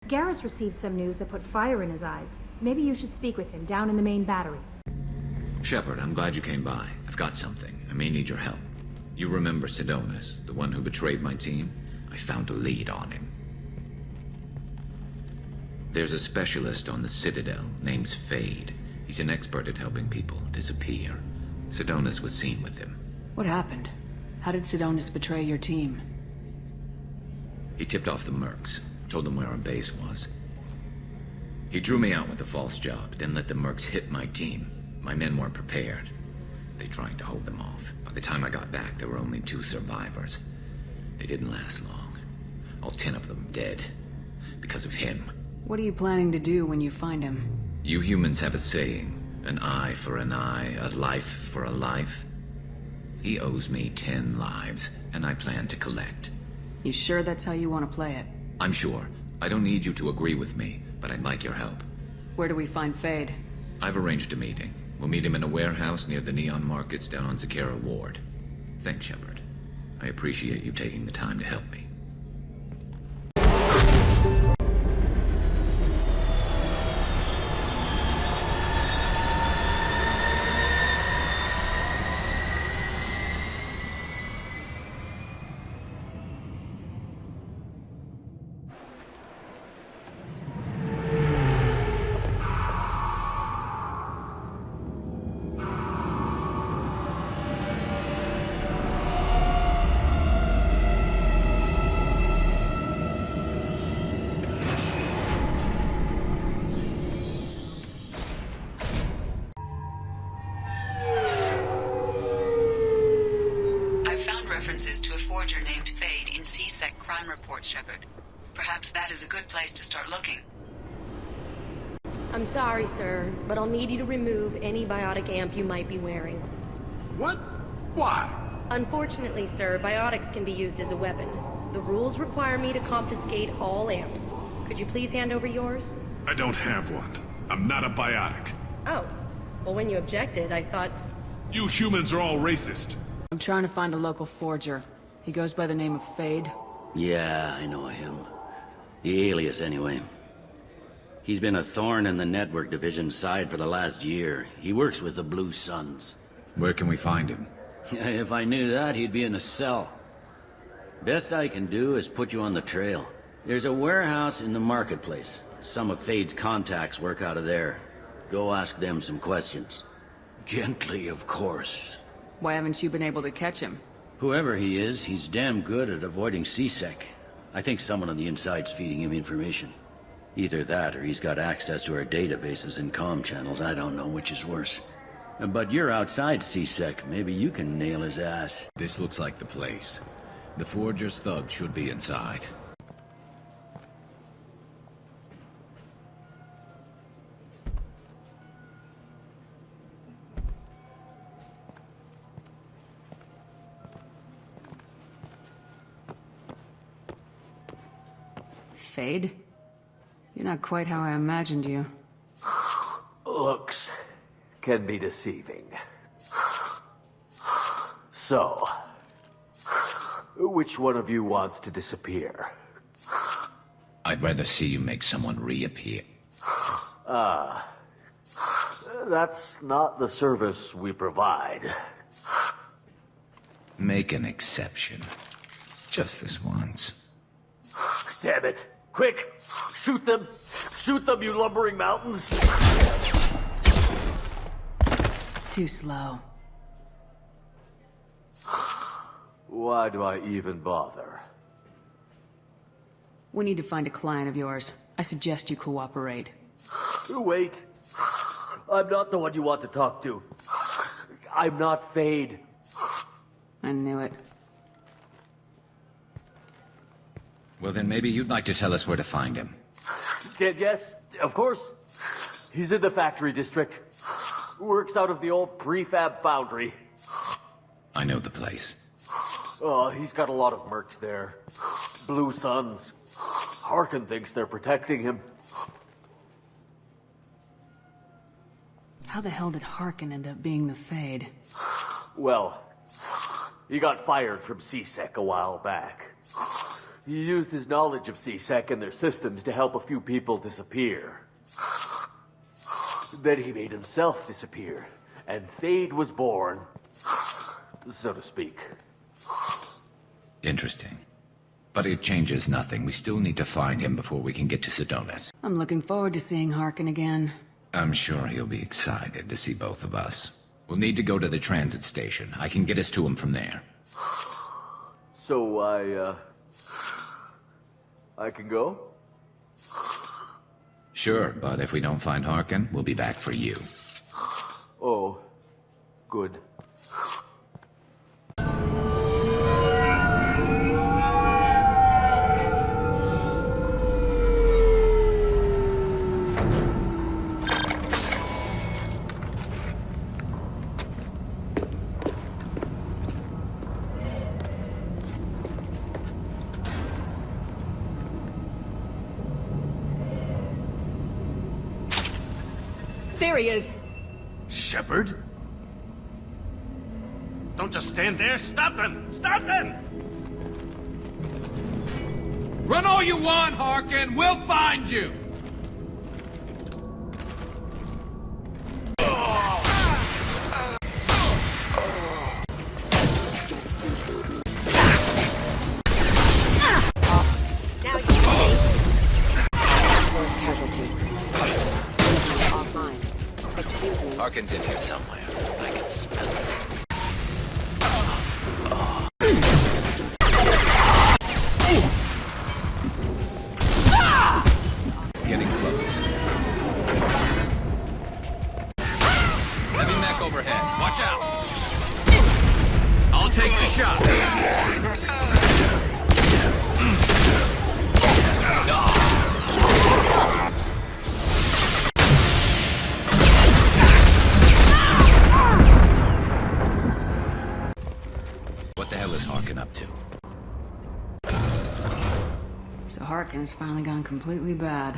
Garrus received some news that put fire in his eyes. Maybe you should speak with him down in the main battery. Shepard, I'm glad you came by. I've got something. I may need your help. You remember Sidonis, the one who betrayed my team? I found a lead on him. There's a specialist on the Citadel, named Fade. He's an expert at helping people disappear. Sidonis was seen with him. What happened? How did Sidonis betray your team? He tipped off the mercs, told them where our base was. He drew me out with a false job, then let the mercs hit my team. My men weren't prepared. They tried to hold them off. By the time I got back, there were only 2 survivors. They didn't last long. All 10 of them dead. Because of him. What are you planning to do when you find him? You humans have a saying, an eye for an eye, a life for a life. He owes me 10 lives, and I plan to collect. You sure that's how you want to play it? I'm sure. I don't need you to agree with me, but I'd like your help. Where do we find Fade? I've arranged a meeting. We'll meet him in a warehouse near the Neon Markets down on Zakera Ward. Thanks, Shepard. I appreciate you taking the time to help me. References to a forger named Fade in C-Sec crime reports, Shepard. Perhaps that is a good place to start looking. I'm sorry, sir, but I'll need you to remove any biotic amp you might be wearing. What? Why? Unfortunately, sir, biotics can be used as a weapon. The rules require me to confiscate all amps. Could you please hand over yours? I don't have one. I'm not a biotic. Oh. Well, when you objected, I thought... You humans are all racist. I'm trying to find a local forger. He goes by the name of Fade. Yeah, I know him. The alias, anyway. He's been a thorn in the network division's side for the last year. He works with the Blue Suns. Where can we find him? If I knew that, he'd be in a cell. Best I can do is put you on the trail. There's a warehouse in the marketplace. Some of Fade's contacts work out of there. Go ask them some questions. Gently, of course. Why haven't you been able to catch him? Whoever he is, he's damn good at avoiding C-Sec. I think someone on the inside's feeding him information. Either that, or he's got access to our databases and comm channels. I don't know which is worse. But you're outside C-Sec. Maybe you can nail his ass. This looks like the place. The Forger's thug should be inside. Fade? You're not quite how I imagined you. Looks can be deceiving. So, which one of you wants to disappear? I'd rather see you make someone reappear. That's not the service we provide. Make an exception. Just this once. Damn it. Quick! Shoot them! Shoot them, you lumbering mountains! Too slow. Why do I even bother? We need to find a client of yours. I suggest you cooperate. Wait. I'm not the one you want to talk to. I'm not Fade. I knew it. Well, then maybe you'd like to tell us where to find him. Yes, of course. He's in the factory district. Works out of the old prefab foundry. I know the place. Oh, he's got a lot of mercs there. Blue Suns. Harkin thinks they're protecting him. How the hell did Harkin end up being the Fade? Well, he got fired from C-Sec a while back. He used his knowledge of C-Sec and their systems to help a few people disappear. Then he made himself disappear, and Fade was born, so to speak. Interesting. But it changes nothing. We still need to find him before we can get to Sidonis. I'm looking forward to seeing Harkin again. I'm sure he'll be excited to see both of us. We'll need to go to the transit station. I can get us to him from there. So I can go? Sure, but if we don't find Harkin, we'll be back for you. Oh, good. There he is! Shepard? Don't just stand there. Stop them! Stop them! Run all you want, Harkin. We'll find you. Now you can First casualty. Offline. Excuse me. Harkin's in here somewhere. I can smell it. Getting close. Heavy mech overhead. Watch out. I'll take the shot. What the hell is Harkin up to? So Harkin's finally gone completely bad.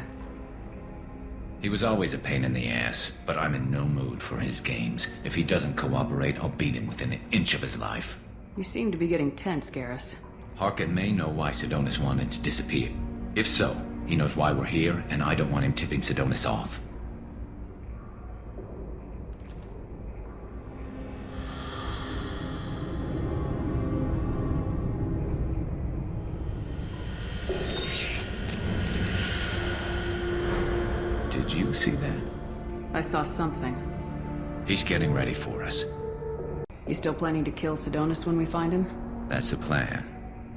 He was always a pain in the ass, but I'm in no mood for his games. If he doesn't cooperate, I'll beat him within an inch of his life. You seem to be getting tense, Garrus. Harkin may know why Sidonis wanted to disappear. If so, he knows why we're here, and I don't want him tipping Sidonis off. Did you see that? I saw something. He's getting ready for us. You still planning to kill Sidonis when we find him? That's the plan.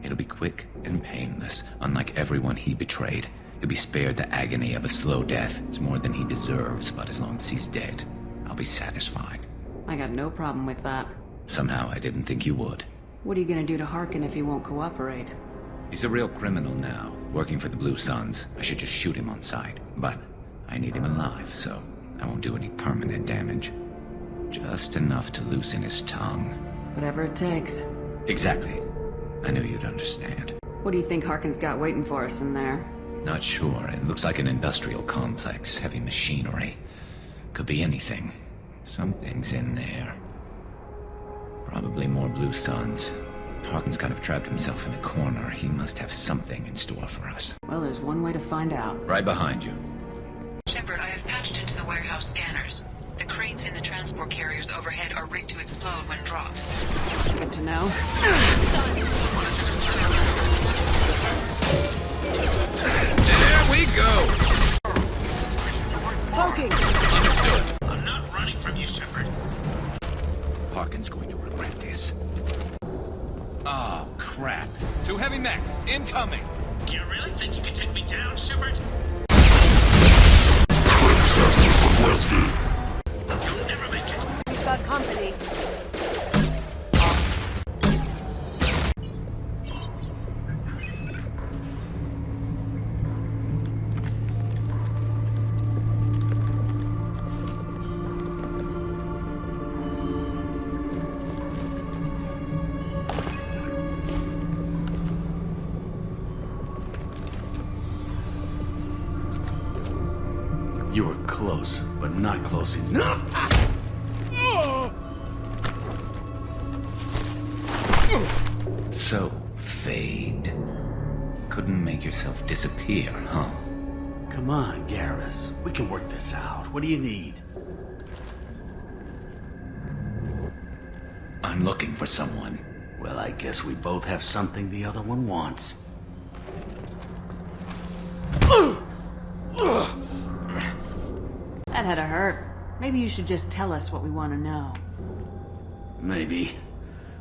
It'll be quick and painless. Unlike everyone he betrayed, he'll be spared the agony of a slow death. It's more than he deserves, but as long as he's dead, I'll be satisfied. I got no problem with that. Somehow I didn't think you would. What are you gonna do to Harkin if he won't cooperate? He's a real criminal now, working for the Blue Suns. I should just shoot him on sight. But I need him alive, so I won't do any permanent damage. Just enough to loosen his tongue. Whatever it takes. Exactly. I knew you'd understand. What do you think Harkin's got waiting for us in there? Not sure. It looks like an industrial complex. Heavy machinery. Could be anything. Something's in there. Probably more Blue Suns. Harkin's kind of trapped himself in a corner. He must have something in store for us. Well, there's one way to find out. Right behind you. Shepard, I have patched into the warehouse scanners. The crates in the transport carriers overhead are rigged to explode when dropped. Good to know. There we go. Poking! Understood. I'm not running from you, Shepard. Harkin's going to regret this. Oh, crap. Two heavy mechs, incoming. Do you really think you can take me down, Shepard? You'll never make it. We've got company. You were close, but not close enough. So, Fade. couldn't make yourself disappear, huh? Come on, Garrus. We can work this out. What do you need? I'm looking for someone. Well, I guess we both have something the other one wants. That had to hurt. Maybe you should just tell us what we want to know. Maybe.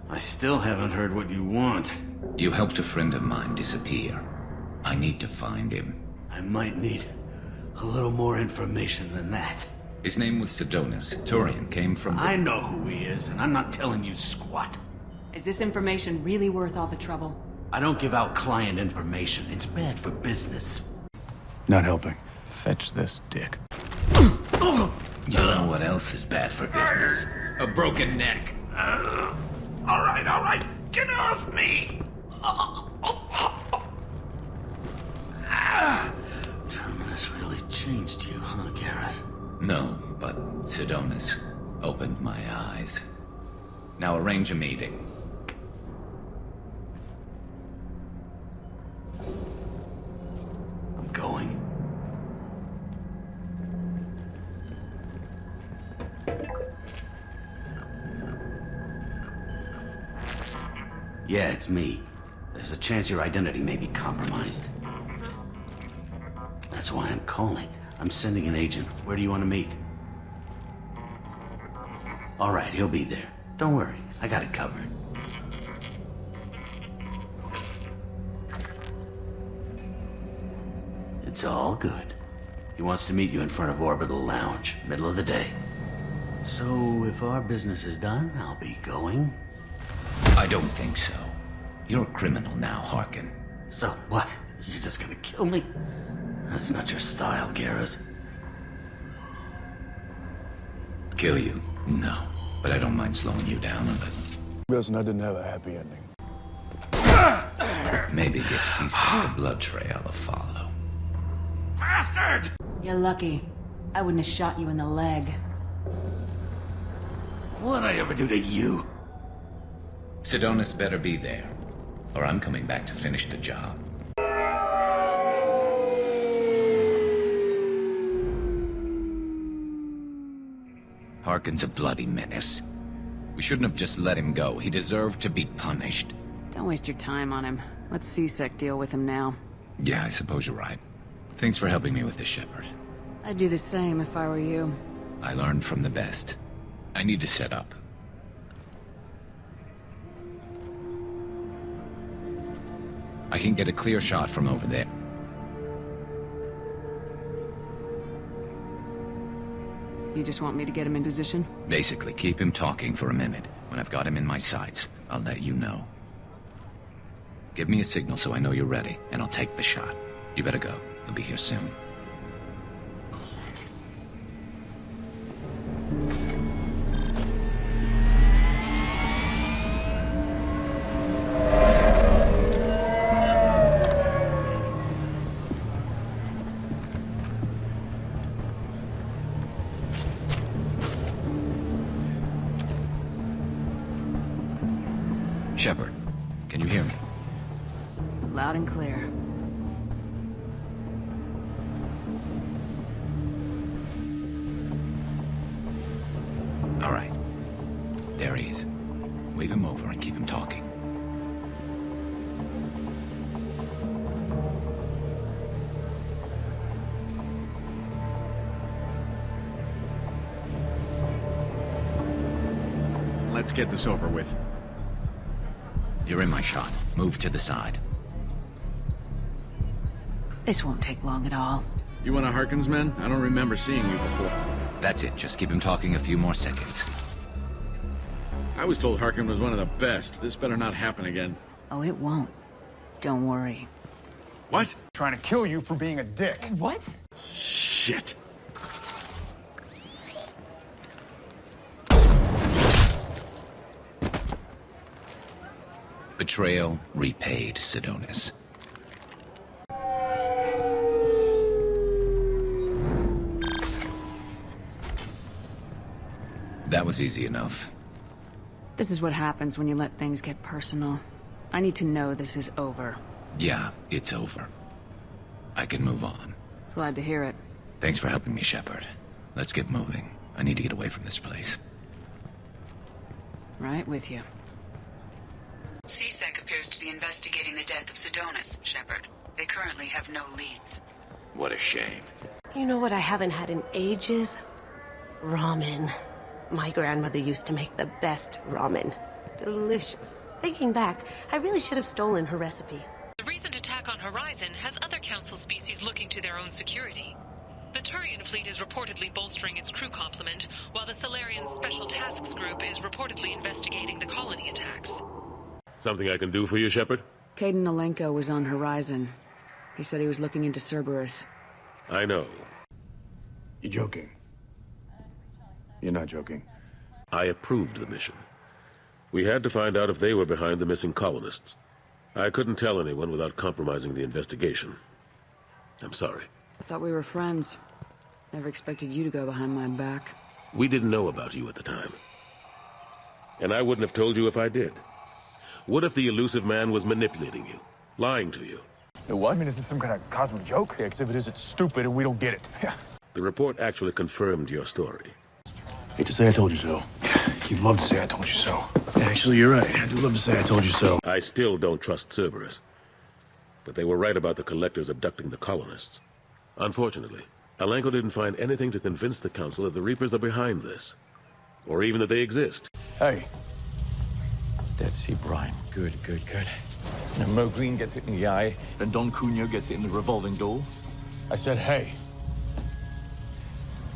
I still haven't heard what you want. You helped a friend of mine disappear. I need to find him. I might need a little more information than that. His name was Sidonis. Turian came from... I know who he is, and I'm not telling you squat. Is this information really worth all the trouble? I don't give out client information. It's bad for business. Not helping. Fetch this dick. You know what else is bad for business? A broken neck. All right. Get off me! Terminus really changed you, huh, Garrus? No, but Sidonis opened my eyes. Now arrange a meeting. I'm going. Yeah, it's me. There's a chance your identity may be compromised. That's why I'm calling. I'm sending an agent. Where do you want to meet? All right, he'll be there. Don't worry, I got it covered. It's all good. He wants to meet you in front of Orbital Lounge, middle of the day. So, if our business is done, I'll be going. I don't think so. You're a criminal now, Harkin. So, what? You're just gonna kill me? That's not your style, Garrus. Kill you? No. But I don't mind slowing you down a little. Guessing I didn't have a happy ending. Maybe give C-Sec a blood trail to follow. Bastard! You're lucky. I wouldn't have shot you in the leg. What'd I ever do to you? Sidonis better be there, or I'm coming back to finish the job. Harkin's a bloody menace. We shouldn't have just let him go. He deserved to be punished. Don't waste your time on him. Let C-Sec deal with him now. Yeah, I suppose you're right. Thanks for helping me with this, Shepard. I'd do the same if I were you. I learned from the best. I need to set up. I can get a clear shot from over there. You just want me to get him in position? Basically, keep him talking for a minute. When I've got him in my sights, I'll let you know. Give me a signal so I know you're ready, and I'll take the shot. You better go. He'll be here soon. Shepard, can you hear me? Loud and clear. All right. There he is. Wave him over and keep him talking. Let's get this over with. You're in my shot. Move to the side. This won't take long at all. You one of Harkin's men? I don't remember seeing you before. That's it. Just keep him talking a few more seconds. I was told Harkin was one of the best. This better not happen again. Oh, it won't. Don't worry. What? Trying to kill you for being a dick. What? Shit. Betrayal repaid, Sidonis. That was easy enough. This is what happens when you let things get personal. I need to know this is over. Yeah, it's over. I can move on. Glad to hear it. Thanks for helping me, Shepard. Let's get moving. I need to get away from this place. Right with you. CSEC appears to be investigating the death of Sidonis, Shepard. They currently have no leads. What a shame. You know what I haven't had in ages? Ramen. My grandmother used to make the best ramen. Delicious. Thinking back, I really should have stolen her recipe. The recent attack on Horizon has other Council species looking to their own security. The Turian fleet is reportedly bolstering its crew complement, while the Solarian Special Tasks Group is reportedly investigating the colony attacks. Something I can do for you, Shepard? Caden Alenko was on Horizon. He said he was looking into Cerberus. I know. You're joking. You're not joking. I approved the mission. We had to find out if they were behind the missing colonists. I couldn't tell anyone without compromising the investigation. I'm sorry. I thought we were friends. Never expected you to go behind my back. We didn't know about you at the time. And I wouldn't have told you if I did. What if the elusive man was manipulating you? Lying to you? What? I mean, is this some kind of cosmic joke? Yeah, 'cause if it is, it's stupid and we don't get it. Yeah. The report actually confirmed your story. Hate to say I told you so. You'd love to say I told you so. Actually, you're right. I do love to say I told you so. I still don't trust Cerberus. But they were right about the Collectors abducting the colonists. Unfortunately, Alenko didn't find anything to convince the Council that the Reapers are behind this. Or even that they exist. Hey. Dead Sea Brine. Good. Now Mo Green gets it in the eye, then Don Cunha gets it in the revolving door. I said hey.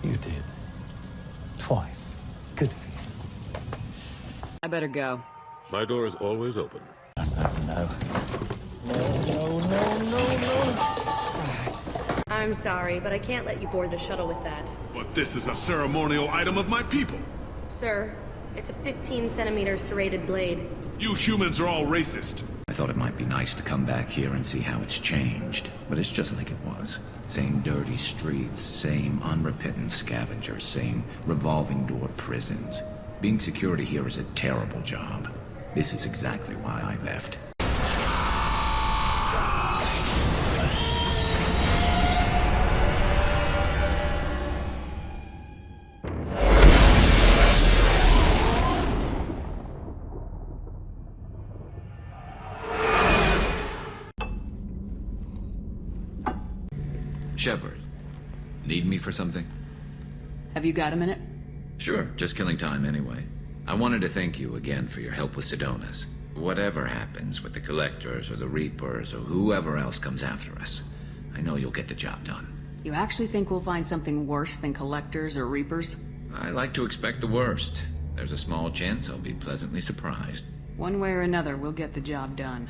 You did. Twice. Good for you. I better go. My door is always open. No. I'm sorry, but I can't let you board the shuttle with that. But this is a ceremonial item of my people. Sir, it's a 15-centimeter serrated blade. You humans are all racist. I thought it might be nice to come back here and see how it's changed, but it's just like it was. Same dirty streets, same unrepentant scavengers, same revolving door prisons. Being security here is a terrible job. This is exactly why I left. Shepard, need me for something? Have you got a minute? Sure, just killing time anyway. I wanted to thank you again for your help with Sidonis. Whatever happens with the Collectors or the Reapers or whoever else comes after us, I know you'll get the job done. You actually think we'll find something worse than Collectors or Reapers? I like to expect the worst. There's a small chance I'll be pleasantly surprised. One way or another, we'll get the job done.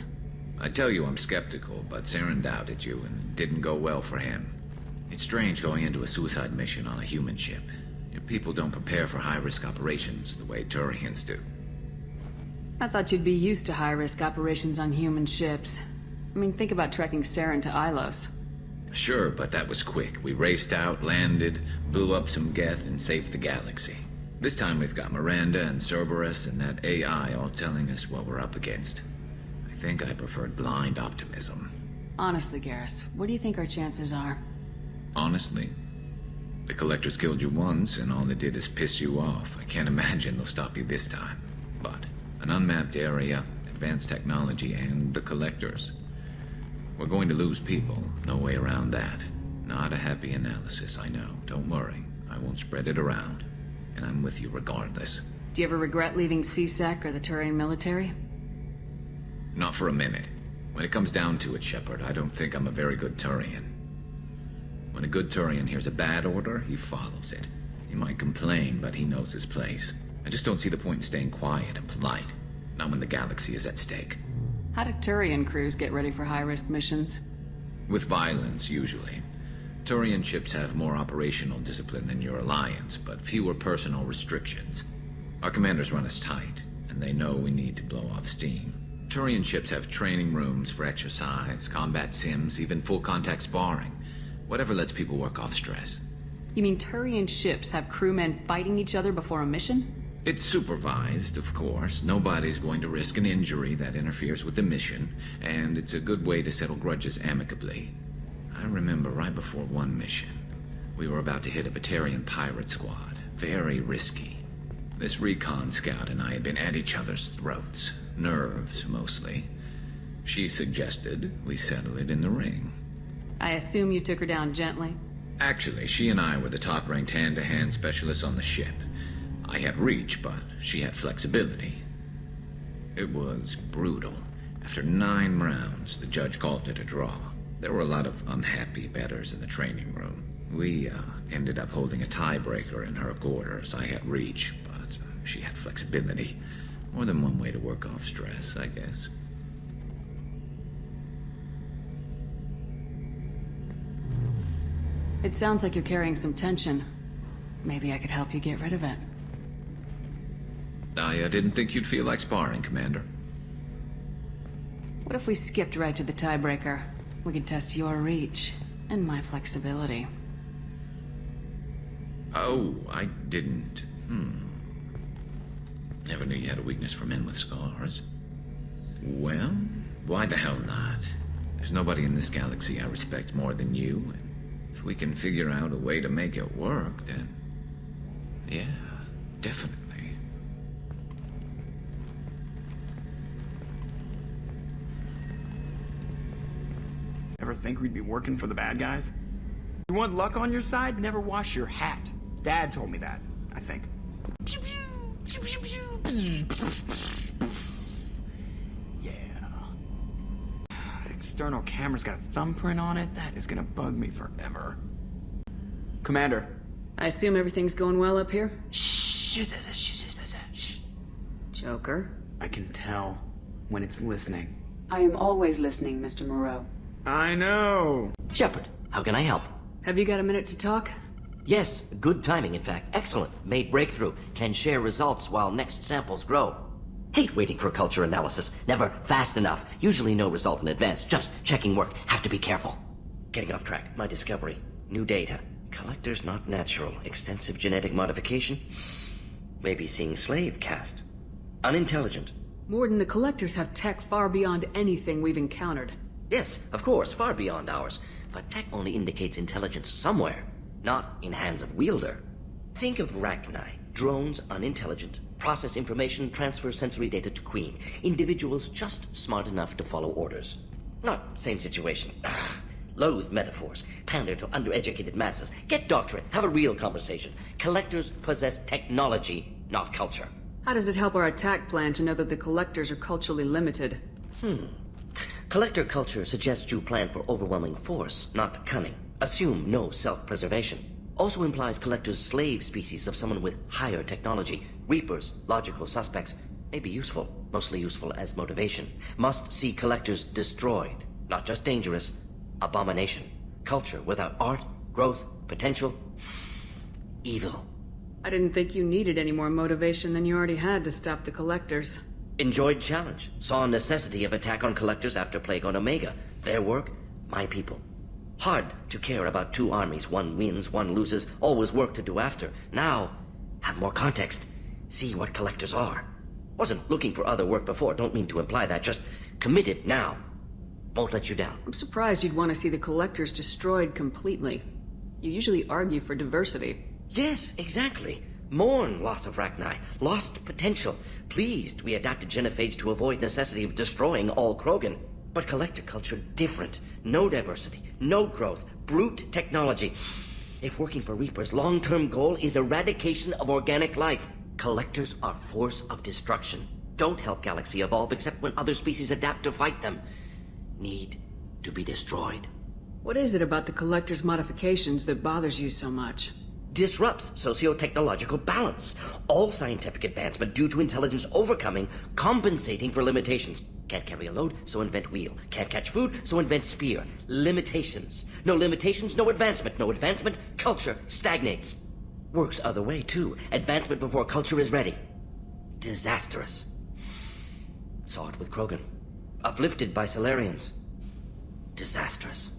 I tell you I'm skeptical, but Saren doubted you and it didn't go well for him. It's strange going into a suicide mission on a human ship. Your people don't prepare for high-risk operations the way Turians do. I thought you'd be used to high-risk operations on human ships. I mean, think about trekking Saren to Ilos. Sure, but that was quick. We raced out, landed, blew up some Geth, and saved the galaxy. This time we've got Miranda and Cerberus and that AI all telling us what we're up against. I think I preferred blind optimism. Honestly, Garrus, what do you think our chances are? Honestly, the Collectors killed you once, and all they did is piss you off. I can't imagine they'll stop you this time. But an unmapped area, advanced technology, and the Collectors. We're going to lose people. No way around that. Not a happy analysis, I know. Don't worry. I won't spread it around. And I'm with you regardless. Do you ever regret leaving CSEC or the Turian military? Not for a minute. When it comes down to it, Shepard, I don't think I'm a very good Turian. When a good Turian hears a bad order, he follows it. He might complain, but he knows his place. I just don't see the point in staying quiet and polite. Not when the galaxy is at stake. How do Turian crews get ready for high-risk missions? With violence, usually. Turian ships have more operational discipline than your alliance, but fewer personal restrictions. Our commanders run us tight, and they know we need to blow off steam. Turian ships have training rooms for exercise, combat sims, even full-contact sparring. Whatever lets people work off stress. You mean Turian ships have crewmen fighting each other before a mission? It's supervised, of course. Nobody's going to risk an injury that interferes with the mission, and it's a good way to settle grudges amicably. I remember right before one mission, we were about to hit a Batarian pirate squad. Very risky. This recon scout and I had been at each other's throats. Nerves, mostly. She suggested we settle it in the ring. I assume you took her down gently? Actually, she and I were the top-ranked hand-to-hand specialists on the ship. I had reach, but she had flexibility. It was brutal. After 9 rounds, the judge called it a draw. There were a lot of unhappy bettors in the training room. We ended up holding a tiebreaker in her quarters. I had reach, but she had flexibility. More than one way to work off stress, I guess. It sounds like you're carrying some tension. Maybe I could help you get rid of it. I didn't think you'd feel like sparring, Commander. What if we skipped right to the tiebreaker? We could test your reach and my flexibility. Oh, I didn't. Never knew you had a weakness for men with scars. Well, why the hell not? There's nobody in this galaxy I respect more than you, and if we can figure out a way to make it work, then... yeah, definitely. Ever think we'd be working for the bad guys? You want luck on your side? Never wash your hat. Dad told me that, I think. Yeah. External camera's got a thumbprint on it. That is gonna bug me forever. Commander. I assume everything's going well up here? Shh. Joker? I can tell when it's listening. I am always listening, Mr. Moreau. I know. Shepard, how can I help? Have you got a minute to talk? Yes, good timing, in fact. Excellent. Made breakthrough. Can share results while next samples grow. Hate waiting for culture analysis. Never fast enough. Usually no result in advance. Just checking work. Have to be careful. Getting off track. My discovery. New data. Collectors not natural. Extensive genetic modification. Maybe seeing slave caste. Unintelligent. Morden, the Collectors have tech far beyond anything we've encountered. Yes, of course, far beyond ours. But tech only indicates intelligence somewhere, not in hands of wielder. Think of Rachni. Drones unintelligent. Process information, transfer sensory data to Queen. Individuals just smart enough to follow orders. Not same situation. Loathe metaphors. Pander to undereducated masses. Get doctorate. Have a real conversation. Collectors possess technology, not culture. How does it help our attack plan to know that the Collectors are culturally limited? Collector culture suggests you plan for overwhelming force, not cunning. Assume no self-preservation. Also implies Collectors slave species of someone with higher technology. Reapers, logical suspects, may be useful, mostly useful as motivation. Must see Collectors destroyed, not just dangerous. Abomination. Culture without art, growth, potential. Evil. I didn't think you needed any more motivation than you already had to stop the Collectors. Enjoyed challenge. Saw necessity of attack on Collectors after Plague on Omega. Their work, my people. Hard to care about 2 armies. One wins, one loses. Always work to do after. Now, have more context. See what Collectors are. Wasn't looking for other work before. Don't mean to imply that. Just committed now. Won't let you down. I'm surprised you'd want to see the Collectors destroyed completely. You usually argue for diversity. Yes, exactly. Mourn loss of Rachni. Lost potential. Pleased we adapted genophage to avoid necessity of destroying all Krogan. But Collector culture different. No diversity. No growth. Brute technology. If working for Reapers, long-term goal is eradication of organic life. Collectors are force of destruction. Don't help Galaxy evolve except when other species adapt to fight them. Need to be destroyed. What is it about the Collectors' modifications that bothers you so much? Disrupts socio-technological balance. All scientific advancement due to intelligence overcoming, compensating for limitations. Can't carry a load, so invent wheel. Can't catch food, so invent spear. Limitations. No limitations, no advancement. No advancement, culture stagnates. Works other way, too. Advancement before culture is ready. Disastrous. Saw it with Krogan. Uplifted by Solarians. Disastrous.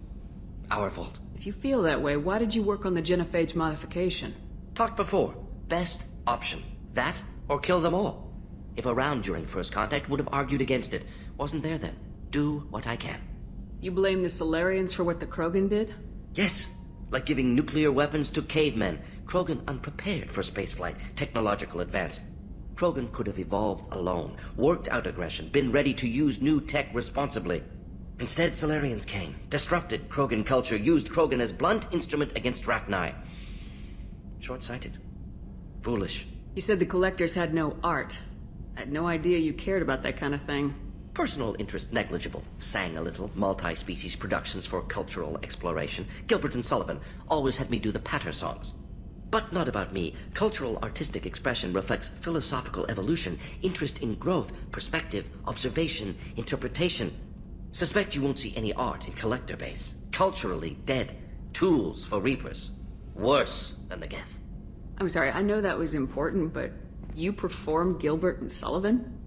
Our fault. If you feel that way, why did you work on the genophage modification? Talked before. Best option. That Or kill them all. If around during first contact, would have argued against it. Wasn't there then. Do what I can. You blame the Solarians for what the Krogan did? Yes. Like giving nuclear weapons to cavemen. Krogan unprepared for spaceflight, technological advance. Krogan could have evolved alone, worked out aggression, been ready to use new tech responsibly. Instead, Solarians came, disrupted Krogan culture, used Krogan as blunt instrument against Rachni. Short-sighted. Foolish. You said the Collectors had no art. I had no idea you cared about that kind of thing. Personal interest negligible. Sang a little. Multi-species productions for cultural exploration. Gilbert and Sullivan always had me do the patter songs. But not about me. Cultural artistic expression reflects philosophical evolution, interest in growth, perspective, observation, interpretation. Suspect you won't see any art in Collector base. Culturally dead. Tools for Reapers. Worse than the Geth. I'm sorry, I know that was important, but you performed Gilbert and Sullivan?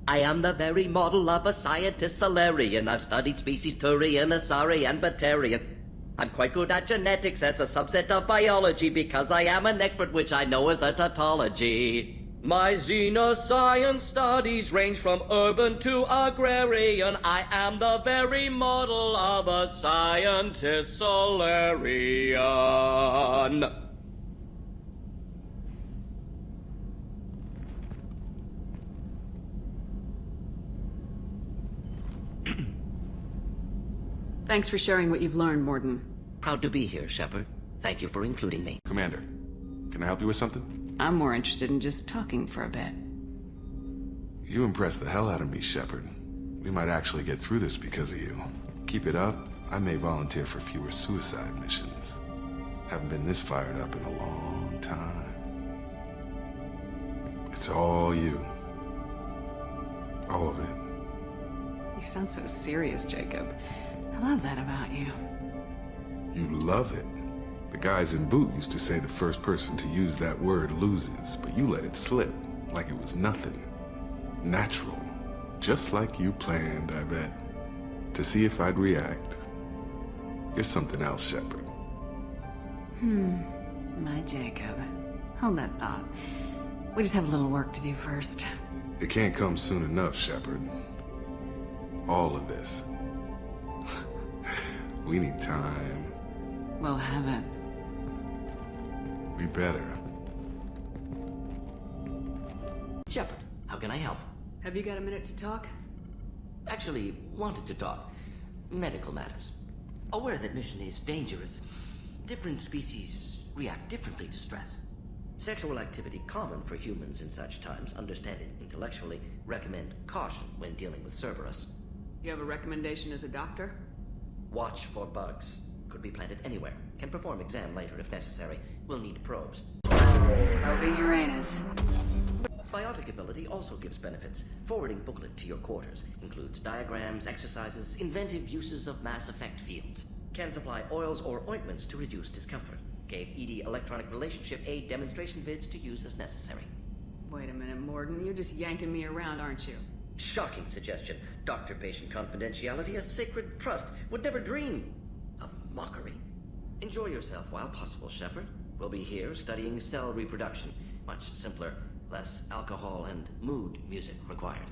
I am the very model of a scientist Solarian. I've studied species Turian, Asari, and Batarian. I'm quite good at genetics as a subset of biology because I am an expert which I know as a tautology. My xenoscience studies range from urban to agrarian. I am the very model of a scientist Solarian. Thanks for sharing what you've learned, Morden. Proud to be here, Shepard. Thank you for including me. Commander, can I help you with something? I'm more interested in just talking for a bit. You impressed the hell out of me, Shepard. We might actually get through this because of you. Keep it up, I may volunteer for fewer suicide missions. Haven't been this fired up in a long time. It's all you. All of it. You sound so serious, Jacob. I love that about you. You love it. The guys in Boot used to say the first person to use that word loses, but you let it slip like it was nothing. Natural. Just like you planned, I bet. To see if I'd react. You're something else, Shepard. My Jacob. Hold that thought. We just have a little work to do first. It can't come soon enough, Shepard. All of this. We need time. We'll have it. We better. Shepard, how can I help? Have you got a minute to talk? Actually, wanted to talk. Medical matters. Aware that mission is dangerous. Different species react differently to stress. Sexual activity common for humans in such times. Understand it intellectually. Recommend caution when dealing with Cerberus. You have a recommendation as a doctor? Watch for bugs. Could be planted anywhere. Can perform exam later if necessary. Will need probes. Probing Uranus. Biotic ability also gives benefits. Forwarding booklet to your quarters. Includes diagrams, exercises, inventive uses of mass effect fields. Can supply oils or ointments to reduce discomfort. Gave ED electronic relationship aid demonstration vids to use as necessary. Wait a minute, Morden. You're just yanking me around, aren't you? Shocking suggestion. Doctor-patient confidentiality, a sacred trust. Would never dream of mockery. Enjoy yourself while possible, Shepard. We'll be here studying cell reproduction. Much simpler, less alcohol and mood music required.